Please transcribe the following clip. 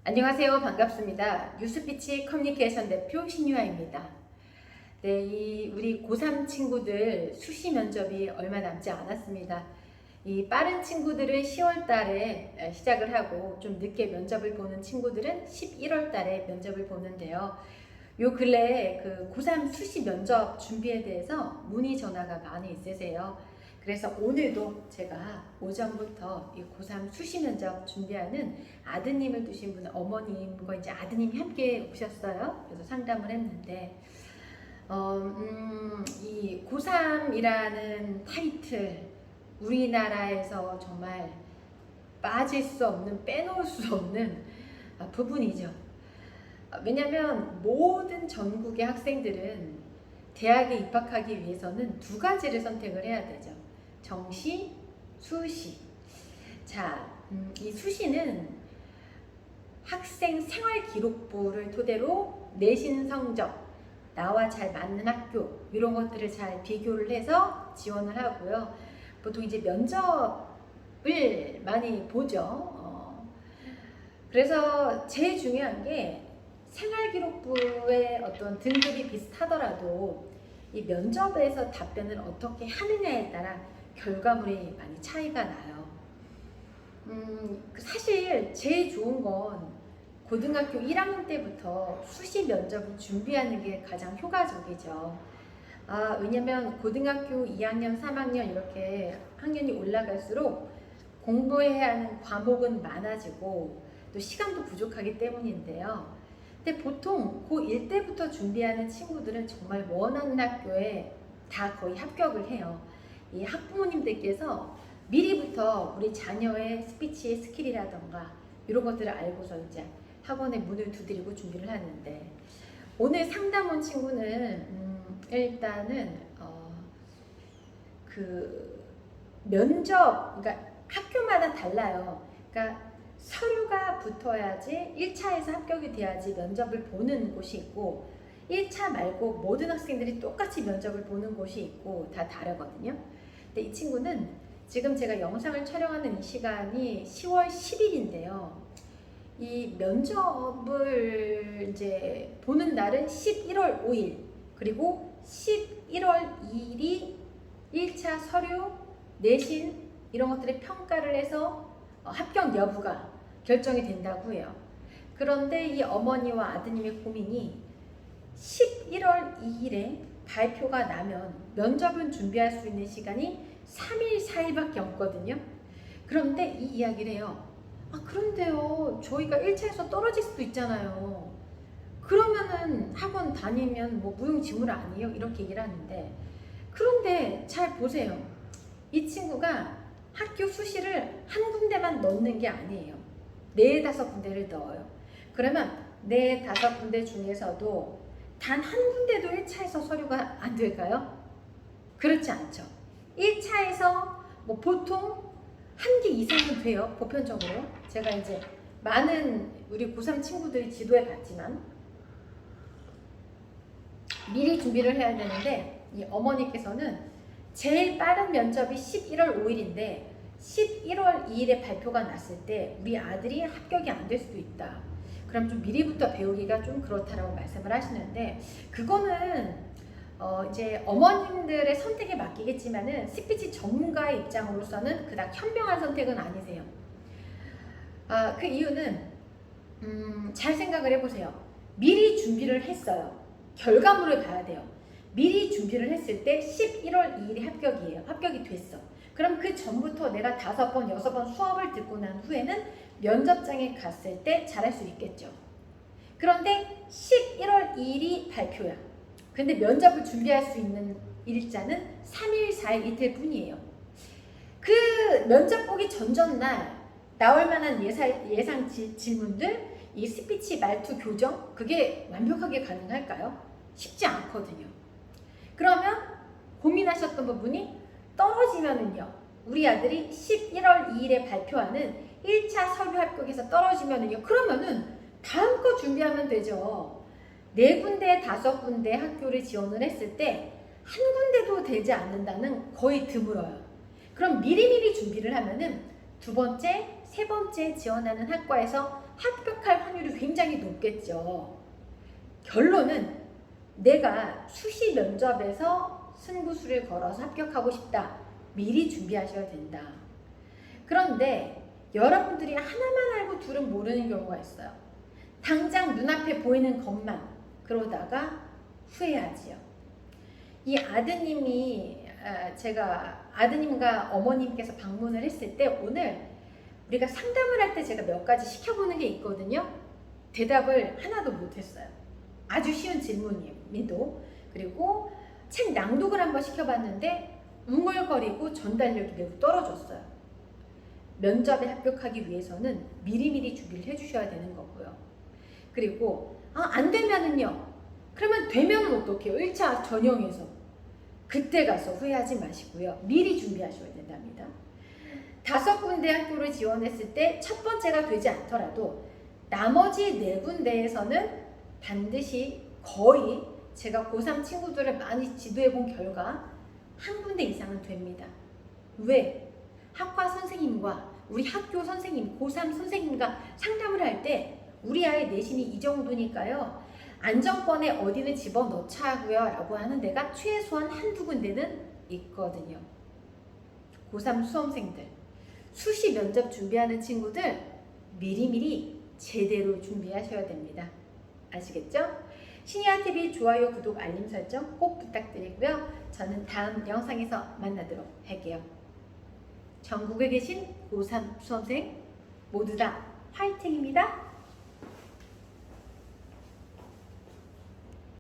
안녕하세요. 반갑습니다. 뉴스피치 커뮤니케이션 대표 신유아입니다. 네, 우리 고3 친구들 수시 면접이 얼마 남지 않았습니다. 이 빠른 친구들은 10월 달에 시작을 하고 좀 늦게 면접을 보는 친구들은 11월 달에 면접을 보는데요. 요 근래에 그 고3 수시 면접 준비에 대해서 문의 전화가 많이 있으세요. 그래서 오늘도 제가 오전부터 이 고3 수시 면접 준비하는 아드님을 두신 분, 어머님과 이제 아드님이 함께 오셨어요. 그래서 상담을 했는데, 이 고3이라는 타이틀, 우리나라에서 정말 빠질 수 없는, 빼놓을 수 없는 부분이죠. 왜냐하면 모든 전국의 학생들은 대학에 입학하기 위해서는 두 가지를 선택을 해야 되죠. 정시, 수시. 자, 이 수시는 학생 생활기록부를 토대로 내신 성적, 나와 잘 맞는 학교, 이런 것들을 잘 비교를 해서 지원을 하고요. 보통 이제 면접을 많이 보죠. 그래서 제일 중요한 게 생활기록부의 어떤 등급이 비슷하더라도 이 면접에서 답변을 어떻게 하느냐에 따라 결과물이 많이 차이가 나요. 사실 제일 좋은 건 고등학교 1학년 때부터 수시 면접을 준비하는 게 가장 효과적이죠. 왜냐면 고등학교 2학년, 3학년 이렇게 학년이 올라갈수록 공부해야 하는 과목은 많아지고 또 시간도 부족하기 때문인데요. 근데 보통 고1 때부터 준비하는 친구들은 정말 원하는 학교에 다 거의 합격을 해요. 이 학부모님들께서 미리부터 우리 자녀의 스피치 스킬이라던가 이런 것들을 알고서 이제 학원에 문을 두드리고 준비를 하는데, 오늘 상담 온 친구는 일단은 그 면접, 그러니까 학교마다 달라요. 그러니까 서류가 붙어야지 1차에서 합격이 돼야지 면접을 보는 곳이 있고, 1차 말고 모든 학생들이 똑같이 면접을 보는 곳이 있고 다 다르거든요. 근데 이 친구는 지금 제가 영상을 촬영하는 이 시간이 10월 10일인데요. 이 면접을 이제 보는 날은 11월 5일, 그리고 11월 2일이 1차 서류, 내신 이런 것들의 평가를 해서 합격 여부가 결정이 된다고 해요. 그런데 이 어머니와 아드님의 고민이 11월 2일에 발표가 나면 면접은 준비할 수 있는 시간이 3일, 4일밖에 없거든요. 그런데 이 이야기를 해요. 그런데요, 저희가 1차에서 떨어질 수도 있잖아요. 그러면은 학원 다니면 뭐 무용지물 아니에요? 이렇게 얘기를 하는데, 그런데 잘 보세요. 이 친구가 학교 수시를 한 군데만 넣는 게 아니에요. 4, 5군데를 넣어요. 그러면 4, 5군데 중에서도 단 한 군데도 1차에서 서류가 안 될까요? 그렇지 않죠. 1차에서 뭐 보통 한 개 이상은 돼요. 보편적으로. 제가 이제 많은 우리 고3 친구들이 지도해 봤지만 미리 준비를 해야 되는데, 이 어머니께서는 제일 빠른 면접이 11월 5일인데 11월 2일에 발표가 났을 때 우리 아들이 합격이 안 될 수도 있다. 그럼 좀 미리부터 배우기가 좀 그렇다라고 말씀을 하시는데, 그거는 이제 어머님들의 선택에 맡기겠지만은 스피치 전문가의 입장으로서는 그닥 현명한 선택은 아니세요. 그 이유는 잘 생각을 해보세요. 미리 준비를 했어요. 결과물을 봐야 돼요. 미리 준비를 했을 때 11월 2일이 합격이에요. 합격이 됐어. 그럼 그 전부터 내가 5번, 6번 수업을 듣고 난 후에는 면접장에 갔을 때 잘할 수 있겠죠. 그런데 11월 2일이 발표야. 근데 면접을 준비할 수 있는 일자는 3일, 4일 이틀 뿐이에요. 그 면접 보기 전날 나올 만한 예상 질문들, 이 스피치 말투 교정, 그게 완벽하게 가능할까요? 쉽지 않거든요. 그러면 고민하셨던 부분이, 떨어지면은요, 우리 아들이 11월 2일에 발표하는 1차 서류 합격에서 떨어지면은요, 그러면은 다음 거 준비하면 되죠. 4군데, 5군데 학교를 지원을 했을 때 한 군데도 되지 않는다는 거의 드물어요. 그럼 미리미리 준비를 하면은 2번째, 3번째 지원하는 학과에서 합격할 확률이 굉장히 높겠죠. 결론은 내가 수시 면접에서 승부수를 걸어서 합격하고 싶다. 미리 준비하셔야 된다. 그런데 여러분들이 하나만 알고 둘은 모르는 경우가 있어요. 당장 눈앞에 보이는 것만 그러다가 후회하지요. 이 아드님이 제가 아드님과 어머님께서 방문을 했을 때 오늘 우리가 상담을 할 때 제가 몇 가지 시켜보는 게 있거든요. 대답을 하나도 못했어요. 아주 쉬운 질문이도. 그리고 책 낭독을 한번 시켜봤는데 웅얼거리고 전달력이 매우 떨어졌어요. 면접에 합격하기 위해서는 미리미리 준비를 해주셔야 되는 거고요. 그리고 안 되면은요. 그러면 되면은 어떡해요? 1차 전형에서. 그때 가서 후회하지 마시고요. 미리 준비하셔야 된답니다. 5군데 학교를 지원했을 때 첫 번째가 되지 않더라도 나머지 4군데에서는 반드시 거의 제가 고3 친구들을 많이 지도해 본 결과 한 군데 이상은 됩니다. 왜? 학과 선생님과 우리 학교 선생님, 고3 선생님과 상담을 할 때 우리 아이 내신이 이 정도니까요. 안정권에 어디는 집어넣자고요 라고 하는 데가 최소한 한두 군데는 있거든요. 고3 수험생들, 수시 면접 준비하는 친구들 미리미리 제대로 준비하셔야 됩니다. 아시겠죠? 시니아TV 좋아요, 구독, 알림 설정 꼭 부탁드리고요. 저는 다음 영상에서 만나도록 할게요. 전국에 계신 고3 수험생 모두 다 화이팅입니다.